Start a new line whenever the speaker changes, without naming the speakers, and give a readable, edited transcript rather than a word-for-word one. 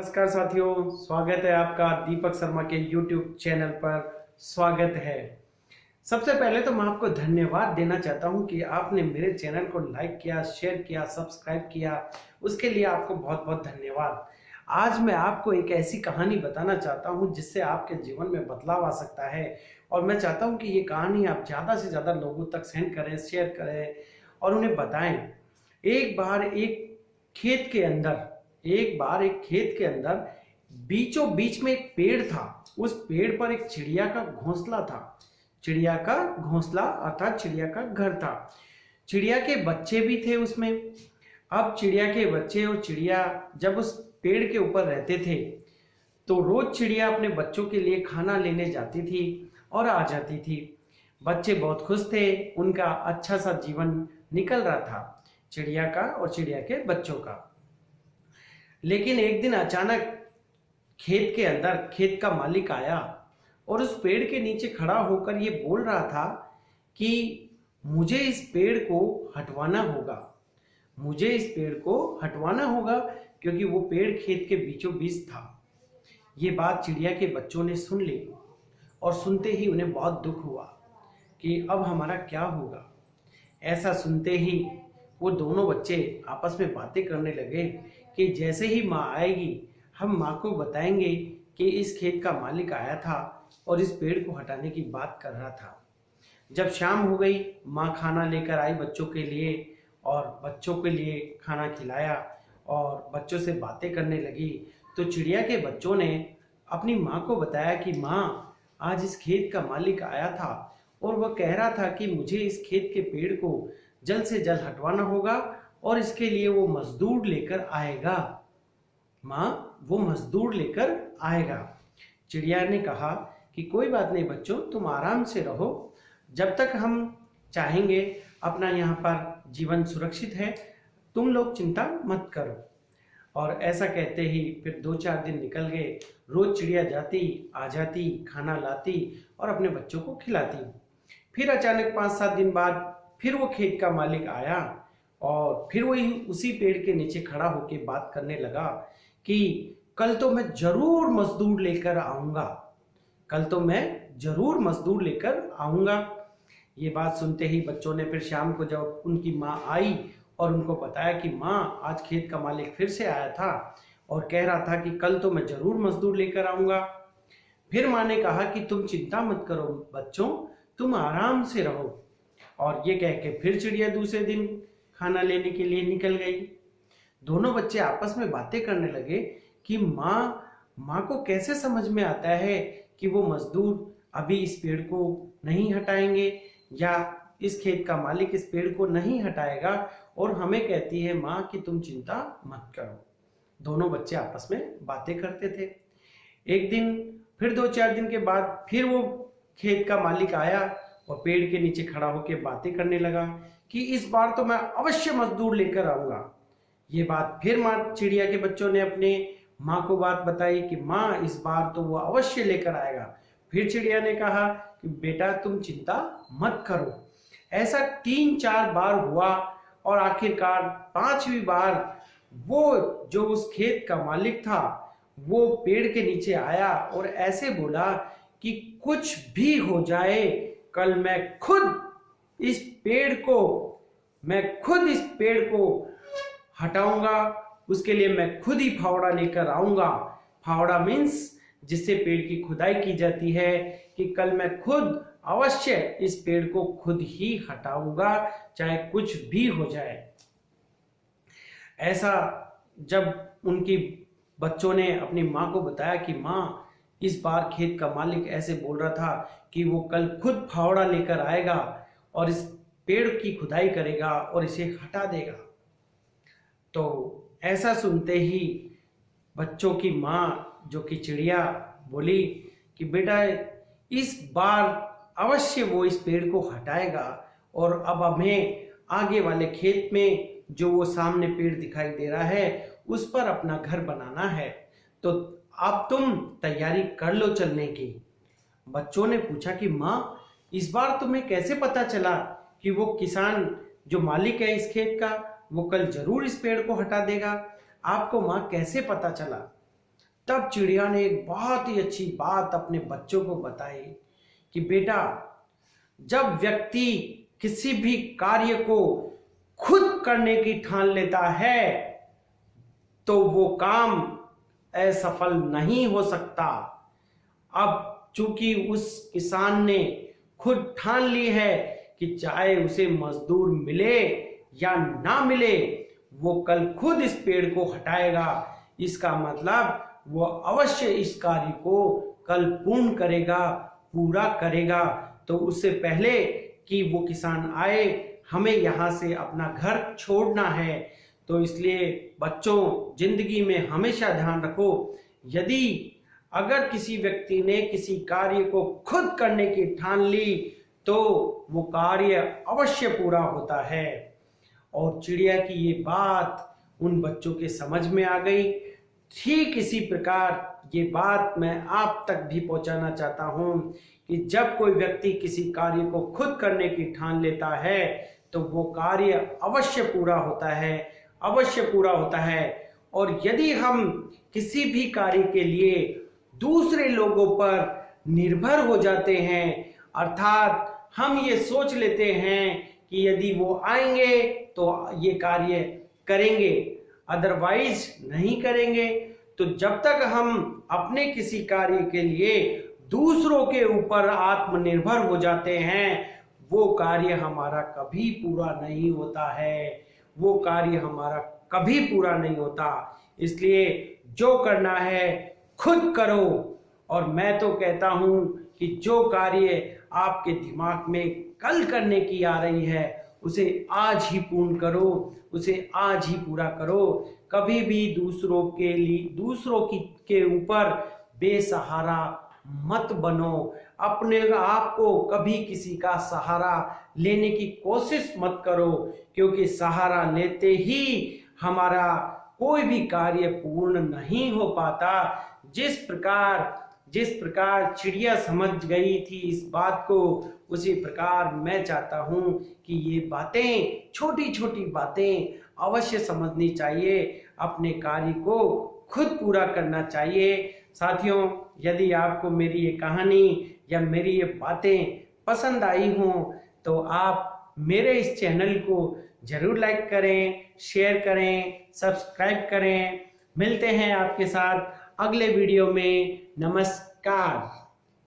नमस्कार साथियों, स्वागत है आपका दीपक शर्मा के YouTube चैनल पर। स्वागत है। सबसे पहले तो मैं आपको धन्यवाद देना चाहता हूं कि आपने मेरे चैनल को लाइक किया, शेयर किया, सब्सक्राइब किया। उसके लिए आपको बहुत बहुत धन्यवाद। आज मैं आपको एक ऐसी कहानी बताना चाहता हूं जिससे आपके जीवन में बदलाव आ सकता है, और मैं चाहता हूं कि ये कहानी आप ज़्यादा से ज़्यादा लोगों तक सेंड करें, शेयर करें और उन्हें बताएं। एक बार एक खेत के अंदर बीचों बीच में एक पेड़ था। उस पेड़ पर एक चिड़िया का घोंसला था। चिड़िया का घोंसला अर्थात चिड़िया का घर था। चिड़िया के बच्चे भी थे उसमें। अब चिड़िया के बच्चे और चिड़िया जब उस पेड़ के ऊपर रहते थे तो रोज चिड़िया अपने बच्चों के लिए खाना लेने जाती थी और आ जाती थी। बच्चे बहुत खुश थे, उनका अच्छा सा जीवन निकल रहा था, चिड़िया का और चिड़िया के बच्चों का। लेकिन एक दिन अचानक खेत के अंदर खेत का मालिक आया और उस पेड़ के नीचे खड़ा होकर ये बोल रहा था कि मुझे इस पेड़ को हटवाना होगा, मुझे इस पेड़ को हटवाना होगा, क्योंकि वो पेड़ खेत के बीचों बीच था। ये बात चिड़िया के बच्चों ने सुन ली और सुनते ही उन्हें बहुत दुख हुआ कि अब हमारा क्या होगा। ऐसा सुनते ही वो दोनों बच्चे आपस में बातें करने लगे कि जैसे ही माँ आएगी हम माँ को बताएंगे कि इस खेत का मालिक आया था और इस पेड़ को हटाने की बात कर रहा था। जब शाम हो गई, माँ खाना लेकर आई बच्चों के लिए और बच्चों के लिए खाना खिलाया और बच्चों से बातें करने लगी। तो चिड़िया के बच्चों ने अपनी माँ को बताया कि माँ, आज इस खेत का मालिक आया था और वह कह रहा था कि मुझे इस खेत के पेड़ को जल्द से जल्द हटवाना होगा और इसके लिए वो मजदूर लेकर आएगा। माँ, वो मजदूर लेकर आएगा। चिड़िया ने कहा कि कोई बात नहीं बच्चों, तुम आराम से रहो, जब तक हम चाहेंगे अपना यहाँ पर जीवन सुरक्षित है, तुम लोग चिंता मत करो। और ऐसा कहते ही फिर 2-4 दिन निकल गए। रोज चिड़िया जाती, आ जाती, खाना लाती और अपने बच्चों को खिलाती। फिर अचानक 5-7 दिन बाद फिर वो खेत का मालिक आया और फिर वही उसी पेड़ के नीचे खड़ा होकर बात करने लगा कि कल तो मैं जरूर मजदूर लेकर आऊंगा, कल तो मैं जरूर मजदूर लेकर आऊंगा। ये बात सुनते ही बच्चों ने फिर शाम को जब उनकी माँ आई और उनको बताया कि माँ, आज खेत का मालिक फिर से आया था और कह रहा था कि कल तो मैं जरूर मजदूर लेकर आऊंगा। फिर माँ ने कहा कि तुम चिंता मत करो बच्चों, तुम आराम से रहो। और ये कह के फिर चिड़िया दूसरे दिन खाना लेने के लिए निकल गई। दोनों बच्चे आपस में बातें करने लगे कि माँ को कैसे समझ में आता है कि वो मजदूर अभी इस पेड़ को नहीं हटाएंगे या इस खेत का मालिक इस पेड़ को नहीं हटाएगा, और हमें कहती है माँ कि तुम चिंता मत करो। दोनों बच्चे आपस में बातें करते थे। एक दिन फिर 2-4 दिन के बाद फिर वो खेत का मालिक आया और पेड़ के नीचे खड़ा होकर बातें करने लगा कि इस बार तो मैं अवश्य मजदूर लेकर आऊंगा। ये बात फिर माँ चिड़िया के बच्चों ने अपने माँ को बात बताई कि माँ, इस बार तो वो अवश्य लेकर आएगा। फिर चिड़िया ने कहा कि बेटा तुम चिंता मत करो। ऐसा 3-4 बार हुआ और आखिरकार 5वीं बार वो जो उस खेत का मालिक था वो पेड़ के नीचे आया और ऐसे बोला कि कुछ भी हो जाए, कल मैं खुद इस पेड़ को हटाऊंगा, उसके लिए मैं खुद ही फावड़ा लेकर आऊंगा। फावड़ा मीन्स जिससे पेड़ की खुदाई की जाती है, कि कल मैं खुद अवश्य इस पेड़ को खुद ही हटाऊंगा, चाहे कुछ भी हो जाए। ऐसा जब उनकी बच्चों ने अपनी माँ को बताया कि माँ, इस बार खेत का मालिक ऐसे बोल रहा था कि वो कल खुद फावड़ा लेकर आएगा और इस पेड़ की खुदाई करेगा और इसे हटा देगा। तो ऐसा सुनते ही बच्चों की माँ जो कि चिड़िया बोली कि बेटा, इस बार अवश्य वो इस पेड़ को हटाएगा और अब हमें आगे वाले खेत में जो वो सामने पेड़ दिखाई दे रहा है उस पर अपना घर बनाना है, तो अब तुम तैयारी कर लो चलने की। बच्चों ने पूछा कि माँ, इस बार तुम्हें कैसे पता चला कि वो किसान जो मालिक है इस खेत का वो कल जरूर इस पेड़ को हटा देगा? आपको माँ कैसे पता चला? तब चिड़िया ने एक बहुत ही अच्छी बात अपने बच्चों को बताई कि बेटा, जब व्यक्ति किसी भी कार्य को खुद करने की ठान लेता है तो वो काम असफल नहीं हो सकता। अब चूंकि उस किसान ने खुद ठान ली है कि चाहे उसे मजदूर मिले या ना मिले, वो कल खुद इस पेड़ को हटाएगा। इसका मतलब वो अवश्य इस कार्य को कल पूर्ण करेगा, पूरा करेगा। तो उससे पहले कि वो किसान आए, हमें यहाँ से अपना घर छोड़ना है। तो इसलिए बच्चों, जिंदगी में हमेशा ध्यान रखो, यदि अगर किसी व्यक्ति ने किसी कार्य को खुद करने की ठान ली तो वो कार्य अवश्य पूरा होता है। और चिड़िया की ये बात उन बच्चों के समझ में आ गई। ठीक इसी प्रकार ये बात मैं आप तक भी पहुंचाना चाहता हूं कि जब कोई व्यक्ति किसी कार्य को खुद करने की ठान लेता है तो वो कार्य अवश्य पूरा होता है, अवश्य पूरा होता है। और यदि हम किसी भी कार्य के लिए दूसरे लोगों पर निर्भर हो जाते हैं, अर्थात हम ये सोच लेते हैं कि यदि वो आएंगे तो ये कार्य करेंगे, अदरवाइज नहीं करेंगे, तो जब तक हम अपने किसी कार्य के लिए दूसरों के ऊपर आत्मनिर्भर हो जाते हैं, वो कार्य हमारा कभी पूरा नहीं होता है, वो कार्य हमारा कभी पूरा नहीं होता। इसलिए जो करना है खुद करो। और मैं तो कहता हूं कि जो कार्य आपके दिमाग में कल करने की आ रही है उसे आज ही पूर्ण करो, उसे आज ही पूरा करो। कभी भी दूसरों के ऊपर बेसहारा मत बनो। अपने आप को कभी किसी का सहारा लेने की कोशिश मत करो, क्योंकि सहारा लेते ही हमारा कोई भी कार्य पूर्ण नहीं हो पाता। जिस प्रकार चिड़िया समझ गई थी इस बात को, उसी प्रकार मैं चाहता हूं कि ये बातें, छोटी छोटी बातें अवश्य समझनी चाहिए, अपने कार्य को खुद पूरा करना चाहिए। साथियों, यदि आपको मेरी ये कहानी या मेरी ये बातें पसंद आई हों तो आप मेरे इस चैनल को जरूर लाइक करें, शेयर करें, सब्सक्राइब करें। मिलते हैं आपके साथ अगले वीडियो में। नमस्कार।